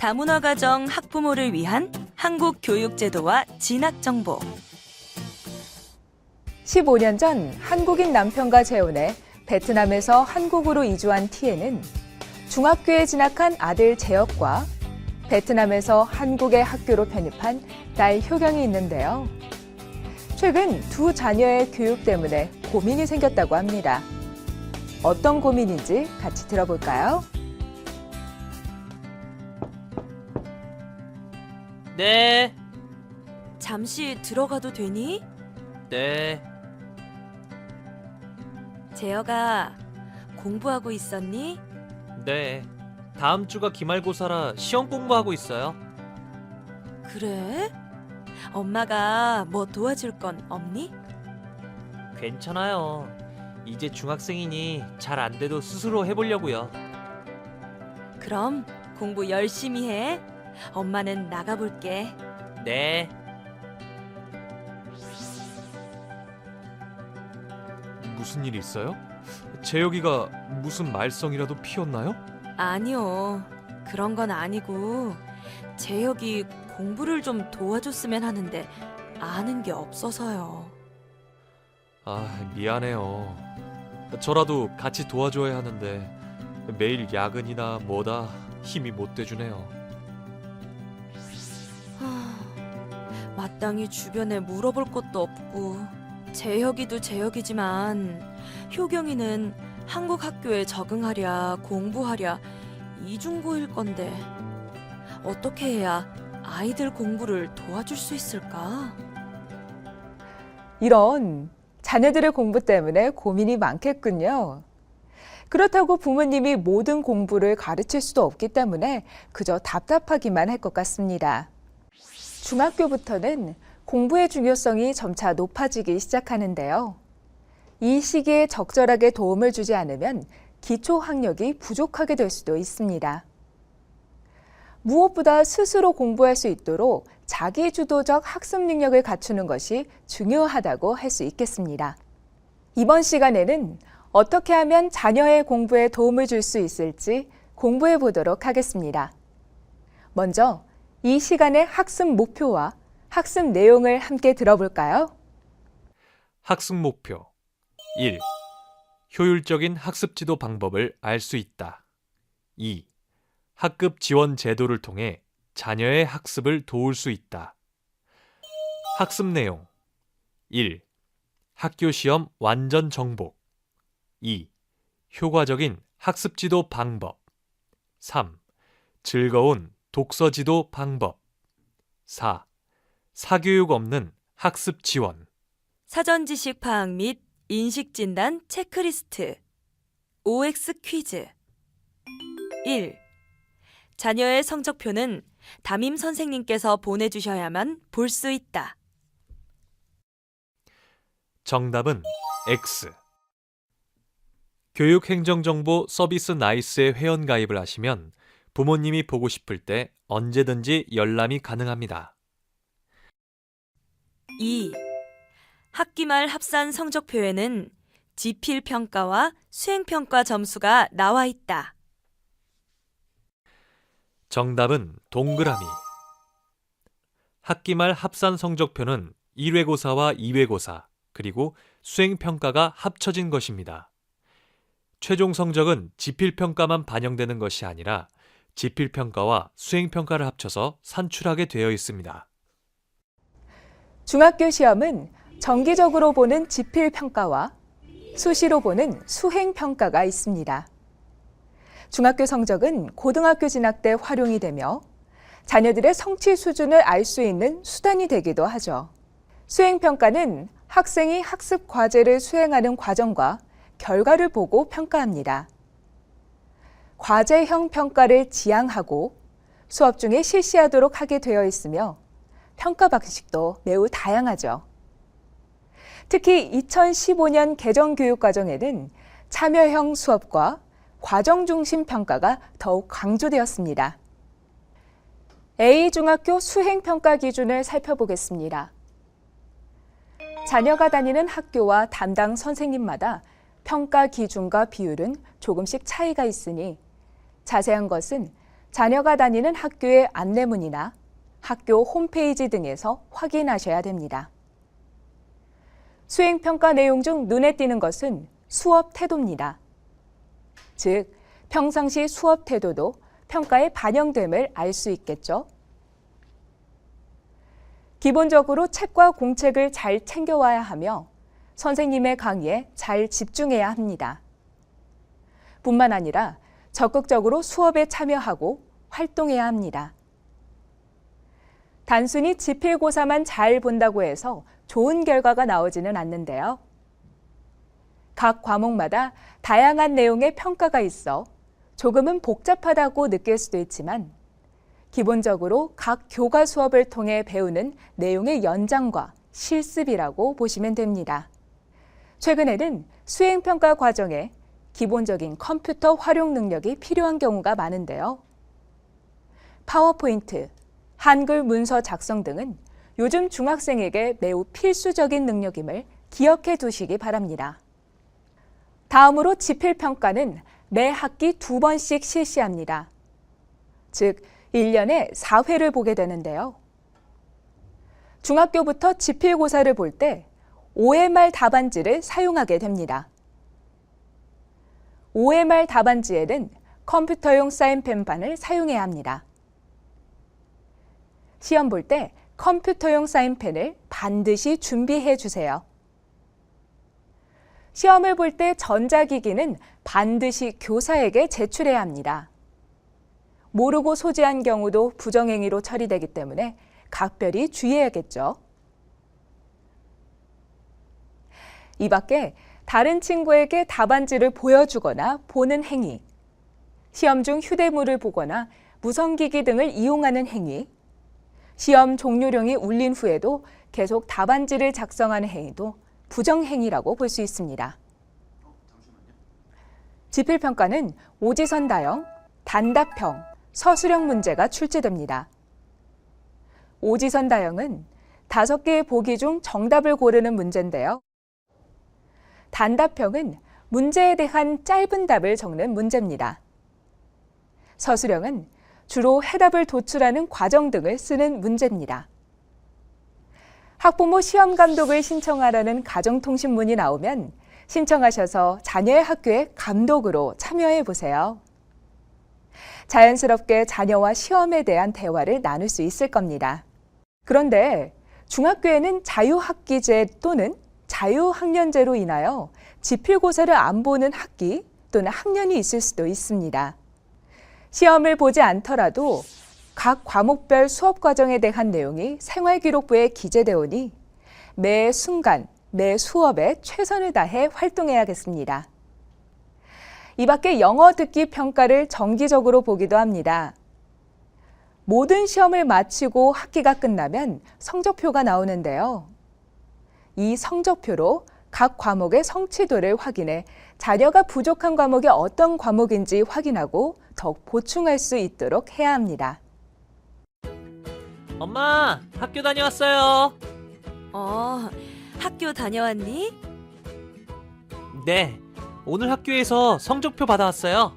다문화 가정 학부모를 위한 한국 교육 제도와 진학 정보. 15년 전 한국인 남편과 재혼해 베트남에서 한국으로 이주한 T에는 중학교에 진학한 아들 재혁과 베트남에서 한국의 학교로 편입한 딸 효경이 있는데요. 최근 두 자녀의 교육 때문에 고민이 생겼다고 합니다. 어떤 고민인지 같이 들어볼까요? 네, 잠시 들어가도 되니? 네. 재혁아, 공부하고 있었니? 네. 다음 주가 기말고사라 시험 공부하고 있어요. 그래? 엄마가 뭐 도와줄 건 없니? 괜찮아요. 이제 중학생이니 잘 안 돼도 스스로 해보려고요. 그럼 공부 열심히 해. 엄마는 나가볼게. 네. 무슨 일 있어요? 재혁이가 무슨 말썽이라도 피웠나요? 아니요. 그런 건 아니고 재혁이 공부를 좀 도와줬으면 하는데 아는 게 없어서요. 아, 미안해요. 저라도 같이 도와줘야 하는데 매일 야근이나 뭐다 힘이 못 대주네요. 마땅히 주변에 물어볼 것도 없고 재혁이도 재혁이지만 효경이는 한국 학교에 적응하랴 공부하랴 이중고일 건데 어떻게 해야 아이들 공부를 도와줄 수 있을까? 이런 자녀들의 공부 때문에 고민이 많겠군요. 그렇다고 부모님이 모든 공부를 가르칠 수도 없기 때문에 그저 답답하기만 할 것 같습니다. 중학교부터는 공부의 중요성이 점차 높아지기 시작하는데요. 이 시기에 적절하게 도움을 주지 않으면 기초 학력이 부족하게 될 수도 있습니다. 무엇보다 스스로 공부할 수 있도록 자기주도적 학습 능력을 갖추는 것이 중요하다고 할 수 있겠습니다. 이번 시간에는 어떻게 하면 자녀의 공부에 도움을 줄 수 있을지 공부해 보도록 하겠습니다. 먼저 이 시간의 학습 목표와 학습 내용을 함께 들어볼까요? 학습 목표 1. 효율적인 학습 지도 방법을 알 수 있다. 2. 학급 지원 제도를 통해 자녀의 학습을 도울 수 있다. 학습 내용 1. 학교 시험 완전 정복 2. 효과적인 학습 지도 방법 3. 즐거운 독서 지도 방법 4. 사교육 없는 학습 지원 사전 지식 파악 및 인식 진단 체크리스트 OX 퀴즈 1. 자녀의 성적표는 담임 선생님께서 보내주셔야만 볼 수 있다. 정답은 X. 교육행정정보 서비스 나이스에 회원가입을 하시면 부모님이 보고 싶을 때 언제든지 열람이 가능합니다. 2. 학기 말 합산 성적표에는 지필평가와 수행평가 점수가 나와 있다. 정답은 동그라미. 학기 말 합산 성적표는 1회고사와 2회고사, 그리고 수행평가가 합쳐진 것입니다. 최종 성적은 지필평가만 반영되는 것이 아니라 지필평가와 수행평가를 합쳐서 산출하게 되어 있습니다. 중학교 시험은 정기적으로 보는 지필평가와 수시로 보는 수행평가가 있습니다. 중학교 성적은 고등학교 진학 때 활용이 되며 자녀들의 성취 수준을 알 수 있는 수단이 되기도 하죠. 수행평가는 학생이 학습 과제를 수행하는 과정과 결과를 보고 평가합니다. 과제형 평가를 지향하고 수업 중에 실시하도록 하게 되어 있으며 평가 방식도 매우 다양하죠. 특히 2015년 개정 교육과정에는 참여형 수업과 과정 중심 평가가 더욱 강조되었습니다. A중학교 수행평가 기준을 살펴보겠습니다. 자녀가 다니는 학교와 담당 선생님마다 평가 기준과 비율은 조금씩 차이가 있으니 자세한 것은 자녀가 다니는 학교의 안내문이나 학교 홈페이지 등에서 확인하셔야 됩니다. 수행평가 내용 중 눈에 띄는 것은 수업 태도입니다. 즉, 평상시 수업 태도도 평가에 반영됨을 알 수 있겠죠. 기본적으로 책과 공책을 잘 챙겨와야 하며 선생님의 강의에 잘 집중해야 합니다. 뿐만 아니라 적극적으로 수업에 참여하고 활동해야 합니다. 단순히 지필고사만 잘 본다고 해서 좋은 결과가 나오지는 않는데요. 각 과목마다 다양한 내용의 평가가 있어 조금은 복잡하다고 느낄 수도 있지만 기본적으로 각 교과 수업을 통해 배우는 내용의 연장과 실습이라고 보시면 됩니다. 최근에는 수행평가 과정에 기본적인 컴퓨터 활용 능력이 필요한 경우가 많은데요. 파워포인트, 한글 문서 작성 등은 요즘 중학생에게 매우 필수적인 능력임을 기억해 두시기 바랍니다. 다음으로 지필평가는 매 학기 2번씩 실시합니다. 즉, 1년에 4회를 보게 되는데요. 중학교부터 지필고사를 볼 때 OMR 답안지를 사용하게 됩니다. OMR 답안지에는 컴퓨터용 사인펜판을 사용해야 합니다. 시험 볼 때 컴퓨터용 사인펜을 반드시 준비해 주세요. 시험을 볼 때 전자기기는 반드시 교사에게 제출해야 합니다. 모르고 소지한 경우도 부정행위로 처리되기 때문에 각별히 주의해야겠죠. 이 밖에 다른 친구에게 답안지를 보여주거나 보는 행위, 시험 중 휴대물을 보거나 무선기기 등을 이용하는 행위, 시험 종료령이 울린 후에도 계속 답안지를 작성하는 행위도 부정행위라고 볼 수 있습니다. 지필평가는 오지선다형, 단답형, 서술형 문제가 출제됩니다. 오지선다형은 5개의 보기 중 정답을 고르는 문제인데요. 단답형은 문제에 대한 짧은 답을 적는 문제입니다. 서술형은 주로 해답을 도출하는 과정 등을 쓰는 문제입니다. 학부모 시험 감독을 신청하라는 가정통신문이 나오면 신청하셔서 자녀의 학교에 감독으로 참여해 보세요. 자연스럽게 자녀와 시험에 대한 대화를 나눌 수 있을 겁니다. 그런데 중학교에는 자유학기제 또는 자유학년제로 인하여 지필고사를 안 보는 학기 또는 학년이 있을 수도 있습니다. 시험을 보지 않더라도 각 과목별 수업 과정에 대한 내용이 생활기록부에 기재되어 오니 매 순간, 매 수업에 최선을 다해 활동해야겠습니다. 이 밖에 영어 듣기 평가를 정기적으로 보기도 합니다. 모든 시험을 마치고 학기가 끝나면 성적표가 나오는데요. 이 성적표로 각 과목의 성취도를 확인해 자녀가 부족한 과목이 어떤 과목인지 확인하고 더욱 보충할 수 있도록 해야 합니다. 엄마, 학교 다녀왔어요. 학교 다녀왔니? 네, 오늘 학교에서 성적표 받아왔어요.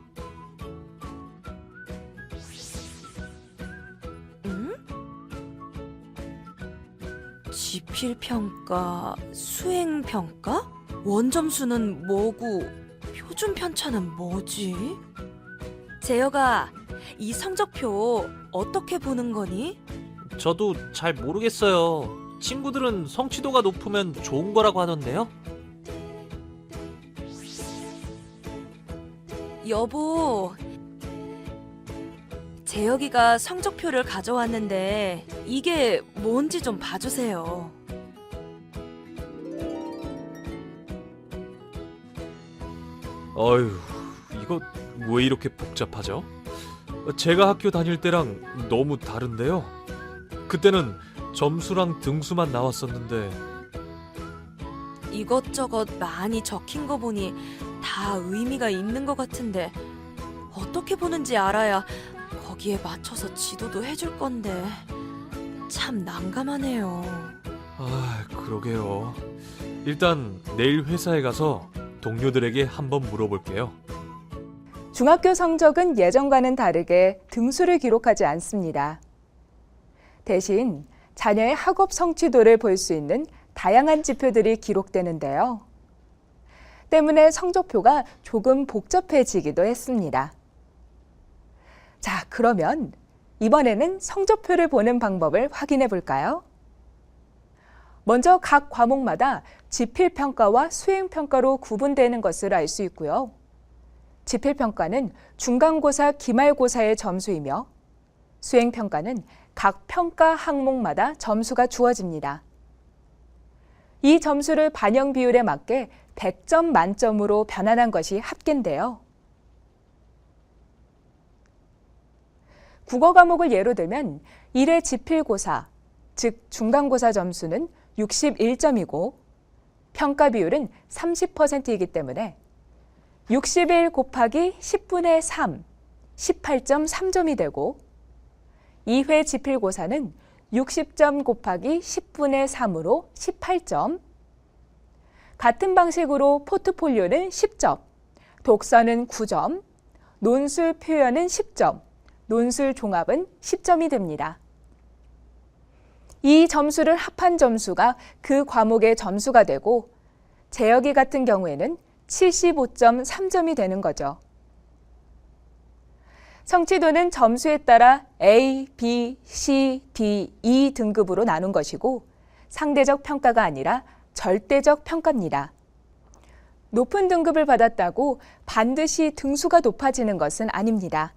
지필평가, 수행평가? 원점수는 뭐고 표준 편차는 뭐지? 재혁아, 이 성적표 어떻게 보는 거니? 저도 잘 모르겠어요. 친구들은 성취도가 높으면 좋은 거라고 하던데요. 여보, 재혁이가 성적표를 가져왔는데 이게 뭔지 좀 봐주세요. 어휴, 이거 왜 이렇게 복잡하죠? 제가 학교 다닐 때랑 너무 다른데요. 그때는 점수랑 등수만 나왔었는데 이것저것 많이 적힌 거 보니 다 의미가 있는 것 같은데 어떻게 보는지 알아야 거기에 맞춰서 지도도 해줄 건데 참 난감하네요. 아, 그러게요. 일단 내일 회사에 가서 동료들에게 한번 물어볼게요. 중학교 성적은 예전과는 다르게 등수를 기록하지 않습니다. 대신 자녀의 학업 성취도를 볼 수 있는 다양한 지표들이 기록되는데요. 때문에 성적표가 조금 복잡해지기도 했습니다. 자, 그러면 이번에는 성적표를 보는 방법을 확인해 볼까요? 먼저 각 과목마다 지필평가와 수행평가로 구분되는 것을 알 수 있고요. 지필평가는 중간고사, 기말고사의 점수이며 수행평가는 각 평가 항목마다 점수가 주어집니다. 이 점수를 반영 비율에 맞게 100점 만점으로 변환한 것이 합계인데요. 국어 과목을 예로 들면 1회 지필고사, 즉 중간고사 점수는 61점이고 평가 비율은 30%이기 때문에 61 곱하기 10분의 3, 18.3점이 되고 2회 지필고사는 60점 곱하기 10분의 3으로 18점, 같은 방식으로 포트폴리오는 10점, 독서는 9점, 논술 표현은 10점, 논술 종합은 10점이 됩니다. 이 점수를 합한 점수가 그 과목의 점수가 되고 재혁이 같은 경우에는 75.3점이 되는 거죠. 성취도는 점수에 따라 A, B, C, D, E 등급으로 나눈 것이고 상대적 평가가 아니라 절대적 평가입니다. 높은 등급을 받았다고 반드시 등수가 높아지는 것은 아닙니다.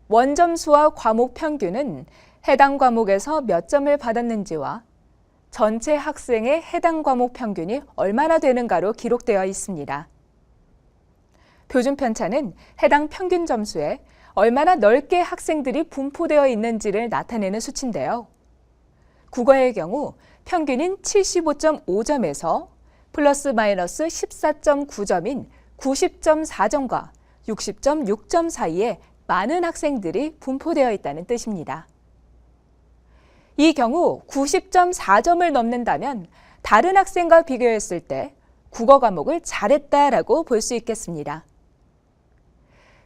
원점수와 과목 평균은 해당 과목에서 몇 점을 받았는지와 전체 학생의 해당 과목 평균이 얼마나 되는가로 기록되어 있습니다. 표준 편차는 해당 평균 점수에 얼마나 넓게 학생들이 분포되어 있는지를 나타내는 수치인데요. 국어의 경우 평균인 75.5점에서 플러스 마이너스 14.9점인 90.4점과 60.6점 사이에 많은 학생들이 분포되어 있다는 뜻입니다. 이 경우 90.4점을 넘는다면 다른 학생과 비교했을 때 국어 과목을 잘했다라고 볼 수 있겠습니다.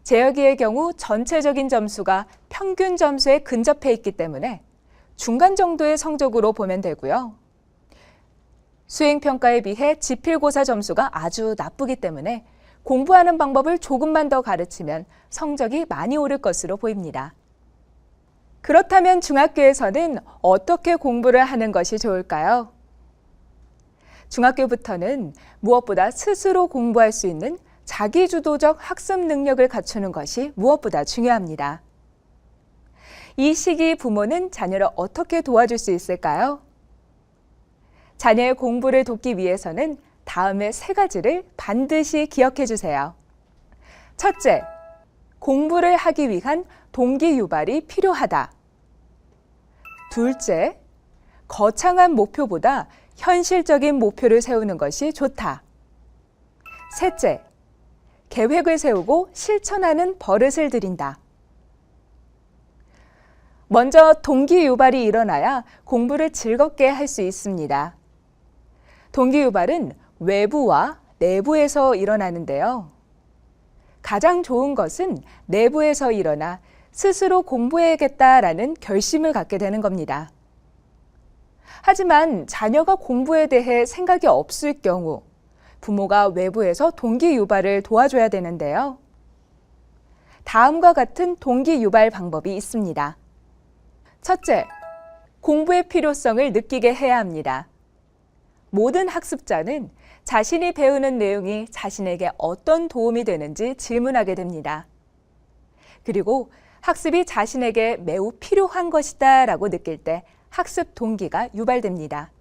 재혁이의 경우 전체적인 점수가 평균 점수에 근접해 있기 때문에 중간 정도의 성적으로 보면 되고요. 수행평가에 비해 지필고사 점수가 아주 나쁘기 때문에 공부하는 방법을 조금만 더 가르치면 성적이 많이 오를 것으로 보입니다. 그렇다면 중학교에서는 어떻게 공부를 하는 것이 좋을까요? 중학교부터는 무엇보다 스스로 공부할 수 있는 자기주도적 학습 능력을 갖추는 것이 무엇보다 중요합니다. 이 시기 부모는 자녀를 어떻게 도와줄 수 있을까요? 자녀의 공부를 돕기 위해서는 다음의 3가지를 반드시 기억해 주세요. 첫째, 공부를 하기 위한 동기 유발이 필요하다. 둘째, 거창한 목표보다 현실적인 목표를 세우는 것이 좋다. 셋째, 계획을 세우고 실천하는 버릇을 들인다. 먼저 동기 유발이 일어나야 공부를 즐겁게 할 수 있습니다. 동기 유발은 외부와 내부에서 일어나는데요. 가장 좋은 것은 내부에서 일어나 스스로 공부해야겠다라는 결심을 갖게 되는 겁니다. 하지만 자녀가 공부에 대해 생각이 없을 경우 부모가 외부에서 동기 유발을 도와줘야 되는데요. 다음과 같은 동기 유발 방법이 있습니다. 첫째, 공부의 필요성을 느끼게 해야 합니다. 모든 학습자는 자신이 배우는 내용이 자신에게 어떤 도움이 되는지 질문하게 됩니다. 그리고 학습이 자신에게 매우 필요한 것이다 라고 느낄 때 학습 동기가 유발됩니다.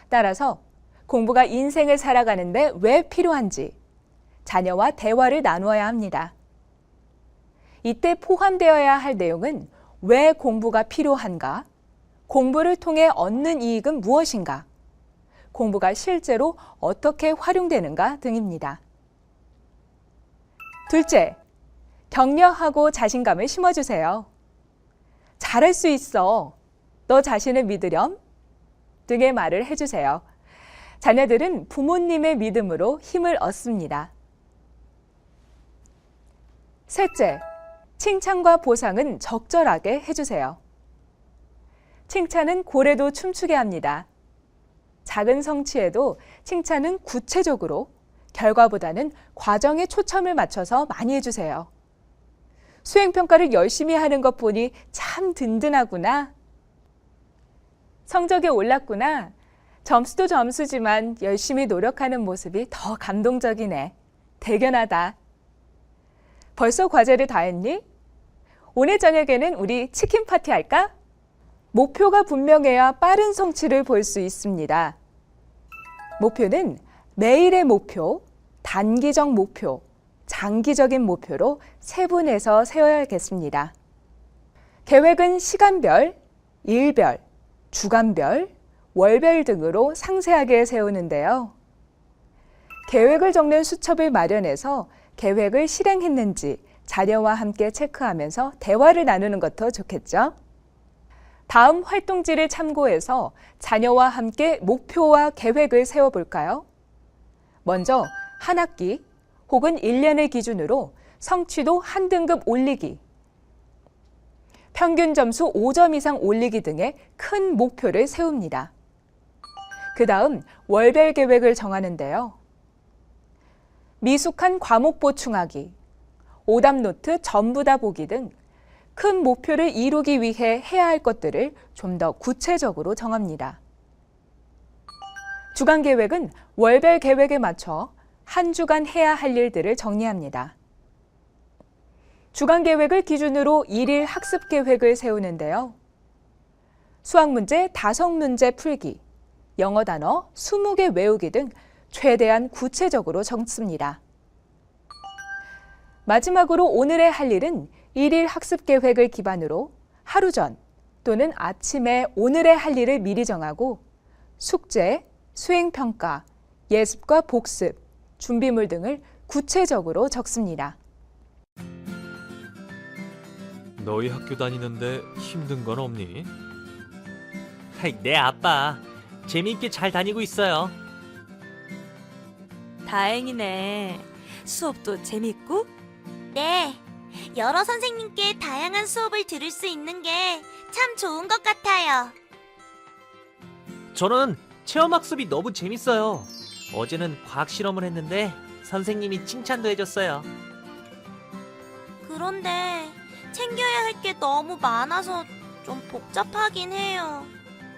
따라서 공부가 인생을 살아가는데 왜 필요한지 자녀와 대화를 나누어야 합니다. 이때 포함되어야 할 내용은 왜 공부가 필요한가? 공부를 통해 얻는 이익은 무엇인가? 공부가 실제로 어떻게 활용되는가 등입니다. 둘째, 격려하고 자신감을 심어주세요. 잘할 수 있어. 너 자신을 믿으렴? 등의 말을 해주세요. 자녀들은 부모님의 믿음으로 힘을 얻습니다. 셋째, 칭찬과 보상은 적절하게 해주세요. 칭찬은 고래도 춤추게 합니다. 작은 성취에도 칭찬은 구체적으로, 결과보다는 과정에 초점을 맞춰서 많이 해주세요. 수행평가를 열심히 하는 것 보니 참 든든하구나. 성적이 올랐구나. 점수도 점수지만 열심히 노력하는 모습이 더 감동적이네. 대견하다. 벌써 과제를 다 했니? 오늘 저녁에는 우리 치킨 파티 할까? 목표가 분명해야 빠른 성취를 볼 수 있습니다. 목표는 매일의 목표, 단기적 목표, 장기적인 목표로 세분해서 세워야겠습니다. 계획은 시간별, 일별, 주간별, 월별 등으로 상세하게 세우는데요. 계획을 적는 수첩을 마련해서 계획을 실행했는지 자녀와 함께 체크하면서 대화를 나누는 것도 좋겠죠. 다음 활동지를 참고해서 자녀와 함께 목표와 계획을 세워볼까요? 먼저 한 학기 혹은 1년을 기준으로 성취도 한 등급 올리기, 평균 점수 5점 이상 올리기 등의 큰 목표를 세웁니다. 그 다음 월별 계획을 정하는데요. 미숙한 과목 보충하기, 오답 노트 전부 다 보기 등 큰 목표를 이루기 위해 해야 할 것들을 좀 더 구체적으로 정합니다. 주간 계획은 월별 계획에 맞춰 한 주간 해야 할 일들을 정리합니다. 주간 계획을 기준으로 일일 학습 계획을 세우는데요. 수학 문제 5문제 풀기, 영어 단어 20개 외우기 등 최대한 구체적으로 적습니다. 마지막으로 오늘의 할 일은 일일 학습 계획을 기반으로 하루 전 또는 아침에 오늘의 할 일을 미리 정하고 숙제, 수행평가, 예습과 복습, 준비물 등을 구체적으로 적습니다. 너희 학교 다니는데 힘든 건 없니? 네, 아빠. 재미있게 잘 다니고 있어요. 다행이네. 수업도 재밌고? 네, 여러 선생님께 다양한 수업을 들을 수 있는 게 참 좋은 것 같아요. 저는 체험학습이 너무 재밌어요. 어제는 과학 실험을 했는데 선생님이 칭찬도 해줬어요. 그런데 챙겨야 할 게 너무 많아서 좀 복잡하긴 해요.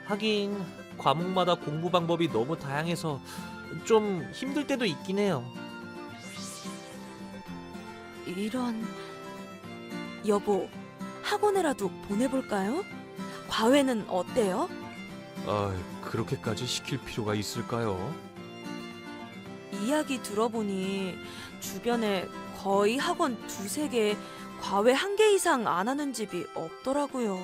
하긴 과목마다 공부 방법이 너무 다양해서 좀 힘들 때도 있긴 해요. 이런... 여보, 학원에라도 보내볼까요? 과외는 어때요? 그렇게까지 시킬 필요가 있을까요? 이야기 들어보니 주변에 거의 학원 2-3개, 과외 1개 이상 안 하는 집이 없더라고요.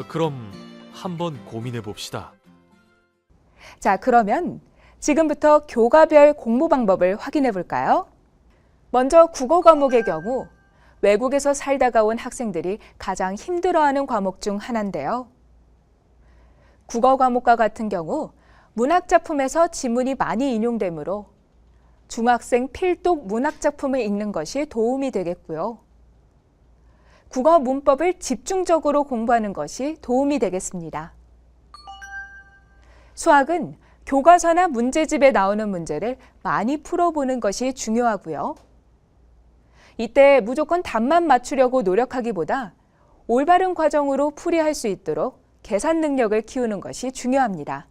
그럼 한번 고민해 봅시다. 자, 그러면 지금부터 교과별 공부 방법을 확인해 볼까요? 먼저 국어 과목의 경우 외국에서 살다가 온 학생들이 가장 힘들어하는 과목 중 하나인데요. 국어 과목과 같은 경우 문학작품에서 지문이 많이 인용되므로 중학생 필독 문학작품을 읽는 것이 도움이 되겠고요. 국어 문법을 집중적으로 공부하는 것이 도움이 되겠습니다. 수학은 교과서나 문제집에 나오는 문제를 많이 풀어보는 것이 중요하고요. 이때 무조건 답만 맞추려고 노력하기보다 올바른 과정으로 풀이할 수 있도록 계산 능력을 키우는 것이 중요합니다.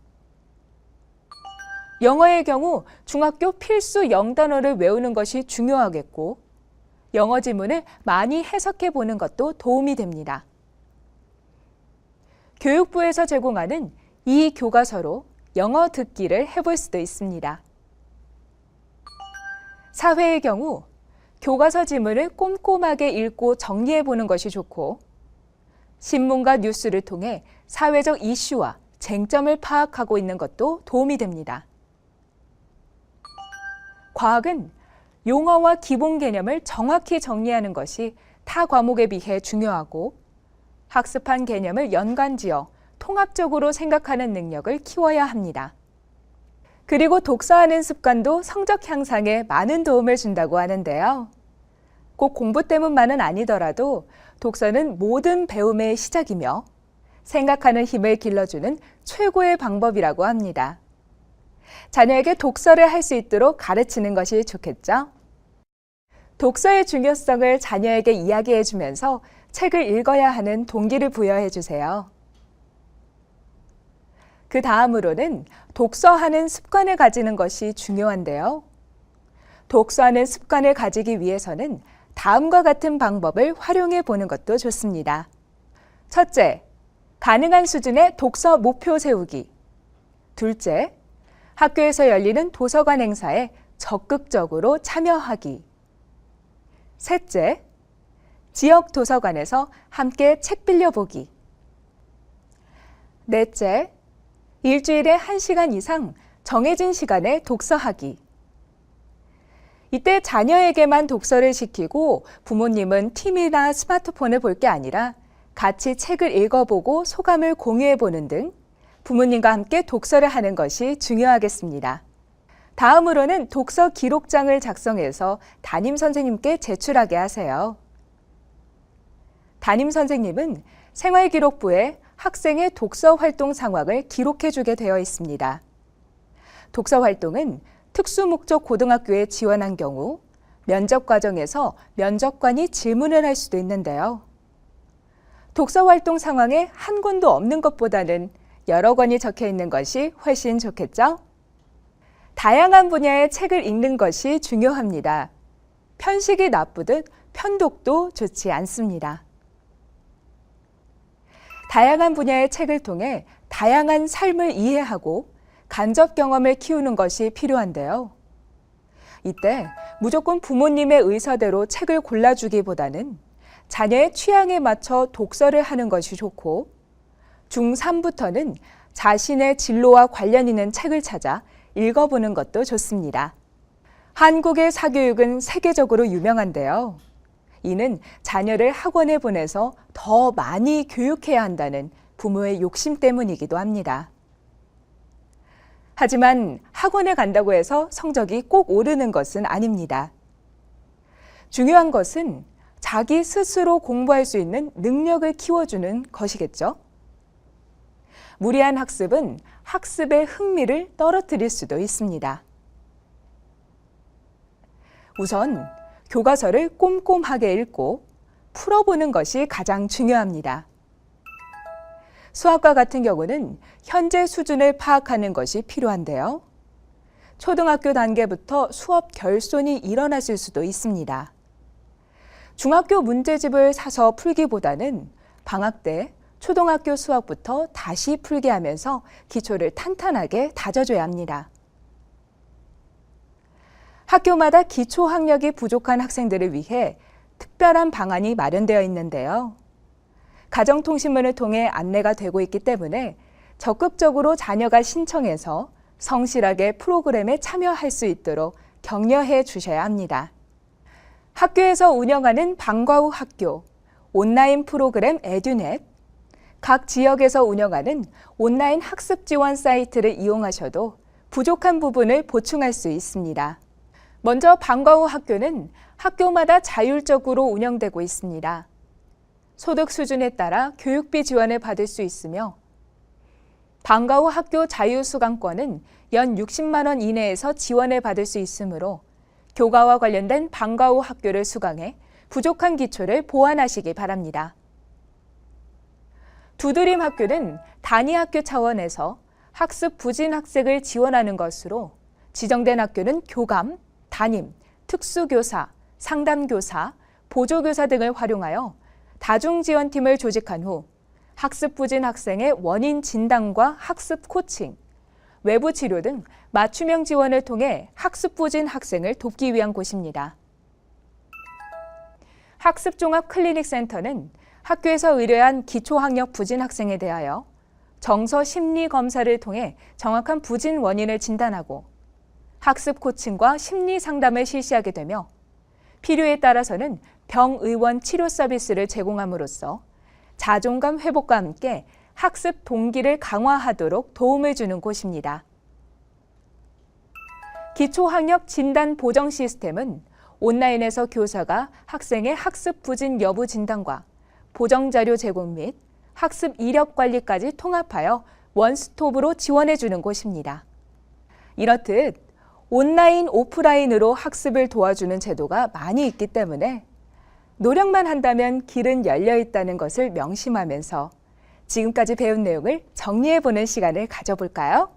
영어의 경우 중학교 필수 영단어를 외우는 것이 중요하겠고 영어 지문을 많이 해석해 보는 것도 도움이 됩니다. 교육부에서 제공하는 이 교과서로 영어 듣기를 해볼 수도 있습니다. 사회의 경우 교과서 지문을 꼼꼼하게 읽고 정리해 보는 것이 좋고 신문과 뉴스를 통해 사회적 이슈와 쟁점을 파악하고 있는 것도 도움이 됩니다. 과학은 용어와 기본 개념을 정확히 정리하는 것이 타 과목에 비해 중요하고 학습한 개념을 연관지어 통합적으로 생각하는 능력을 키워야 합니다. 그리고 독서하는 습관도 성적 향상에 많은 도움을 준다고 하는데요. 꼭 공부 때문만은 아니더라도 독서는 모든 배움의 시작이며 생각하는 힘을 길러주는 최고의 방법이라고 합니다. 자녀에게 독서를 할 수 있도록 가르치는 것이 좋겠죠? 독서의 중요성을 자녀에게 이야기해 주면서 책을 읽어야 하는 동기를 부여해 주세요. 그 다음으로는 독서하는 습관을 가지는 것이 중요한데요. 독서하는 습관을 가지기 위해서는 다음과 같은 방법을 활용해 보는 것도 좋습니다. 첫째, 가능한 수준의 독서 목표 세우기. 둘째, 학교에서 열리는 도서관 행사에 적극적으로 참여하기. 셋째, 지역 도서관에서 함께 책 빌려보기. 넷째, 일주일에 1시간 이상 정해진 시간에 독서하기. 이때 자녀에게만 독서를 시키고 부모님은 TV나 스마트폰을 볼 게 아니라 같이 책을 읽어보고 소감을 공유해보는 등 부모님과 함께 독서를 하는 것이 중요하겠습니다. 다음으로는 독서 기록장을 작성해서 담임 선생님께 제출하게 하세요. 담임 선생님은 생활기록부에 학생의 독서 활동 상황을 기록해주게 되어 있습니다. 독서 활동은 특수목적 고등학교에 지원한 경우 면접 과정에서 면접관이 질문을 할 수도 있는데요. 독서 활동 상황에 한 권도 없는 것보다는 여러 권이 적혀 있는 것이 훨씬 좋겠죠? 다양한 분야의 책을 읽는 것이 중요합니다. 편식이 나쁘듯 편독도 좋지 않습니다. 다양한 분야의 책을 통해 다양한 삶을 이해하고 간접 경험을 키우는 것이 필요한데요. 이때 무조건 부모님의 의사대로 책을 골라주기보다는 자녀의 취향에 맞춰 독서를 하는 것이 좋고 중3부터는 자신의 진로와 관련 있는 책을 찾아 읽어보는 것도 좋습니다. 한국의 사교육은 세계적으로 유명한데요. 이는 자녀를 학원에 보내서 더 많이 교육해야 한다는 부모의 욕심 때문이기도 합니다. 하지만 학원에 간다고 해서 성적이 꼭 오르는 것은 아닙니다. 중요한 것은 자기 스스로 공부할 수 있는 능력을 키워주는 것이겠죠. 무리한 학습은 학습의 흥미를 떨어뜨릴 수도 있습니다. 우선 교과서를 꼼꼼하게 읽고 풀어보는 것이 가장 중요합니다. 수학과 같은 경우는 현재 수준을 파악하는 것이 필요한데요. 초등학교 단계부터 수업 결손이 일어났을 수도 있습니다. 중학교 문제집을 사서 풀기보다는 방학 때 초등학교 수학부터 다시 풀게 하면서 기초를 탄탄하게 다져줘야 합니다. 학교마다 기초 학력이 부족한 학생들을 위해 특별한 방안이 마련되어 있는데요. 가정통신문을 통해 안내가 되고 있기 때문에 적극적으로 자녀가 신청해서 성실하게 프로그램에 참여할 수 있도록 격려해 주셔야 합니다. 학교에서 운영하는 방과 후 학교, 온라인 프로그램 에듀넷, 각 지역에서 운영하는 온라인 학습 지원 사이트를 이용하셔도 부족한 부분을 보충할 수 있습니다. 먼저 방과 후 학교는 학교마다 자율적으로 운영되고 있습니다. 소득 수준에 따라 교육비 지원을 받을 수 있으며 방과 후 학교 자유수강권은 연 60만 원 이내에서 지원을 받을 수 있으므로 교과와 관련된 방과 후 학교를 수강해 부족한 기초를 보완하시기 바랍니다. 두드림 학교는 단위 학교 차원에서 학습 부진 학생을 지원하는 것으로 지정된 학교는 교감, 담임, 특수교사, 상담교사, 보조교사 등을 활용하여 다중지원팀을 조직한 후 학습 부진 학생의 원인 진단과 학습 코칭, 외부 치료 등 맞춤형 지원을 통해 학습 부진 학생을 돕기 위한 곳입니다. 학습종합클리닉센터는 학교에서 의뢰한 기초학력 부진 학생에 대하여 정서 심리 검사를 통해 정확한 부진 원인을 진단하고 학습 코칭과 심리 상담을 실시하게 되며 필요에 따라서는 병의원 치료 서비스를 제공함으로써 자존감 회복과 함께 학습 동기를 강화하도록 도움을 주는 곳입니다. 기초학력 진단 보정 시스템은 온라인에서 교사가 학생의 학습 부진 여부 진단과 보정 자료 제공 및 학습 이력 관리까지 통합하여 원스톱으로 지원해주는 곳입니다. 이렇듯 온라인, 오프라인으로 학습을 도와주는 제도가 많이 있기 때문에 노력만 한다면 길은 열려 있다는 것을 명심하면서 지금까지 배운 내용을 정리해보는 시간을 가져볼까요?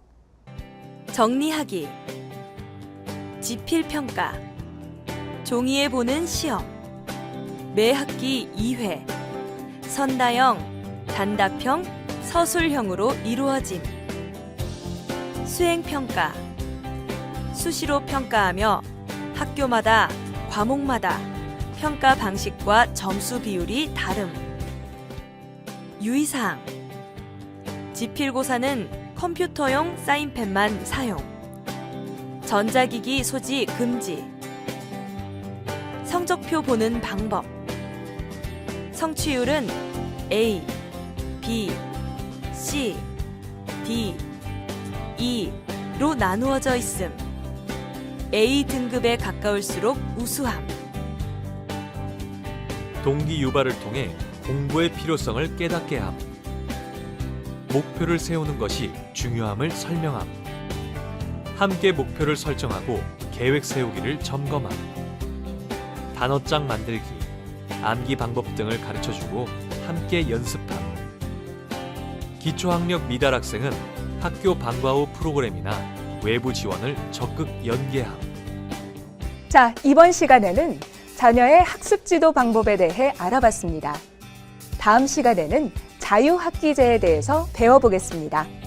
정리하기, 지필평가, 종이에 보는 시험, 매 학기 2회, 선다형, 단답형, 서술형으로 이루어짐, 수행평가, 수시로 평가하며 학교마다, 과목마다 평가 방식과 점수 비율이 다름. 유의사항, 지필고사는 컴퓨터용 사인펜만 사용, 전자기기 소지 금지, 성적표 보는 방법, 성취율은 A, B, C, D, E로 나누어져 있음. A 등급에 가까울수록 우수함. 동기 유발을 통해 공부의 필요성을 깨닫게 함. 목표를 세우는 것이 중요함을 설명함. 함께 목표를 설정하고 계획 세우기를 점검함. 단어장 만들기, 암기 방법 등을 가르쳐주고 함께 연습함. 기초학력 미달 학생은 학교 방과 후 프로그램이나 외부 지원을 적극 연계함. 자, 이번 시간에는 자녀의 학습 지도 방법에 대해 알아봤습니다. 다음 시간에는 자유학기제에 대해서 배워보겠습니다.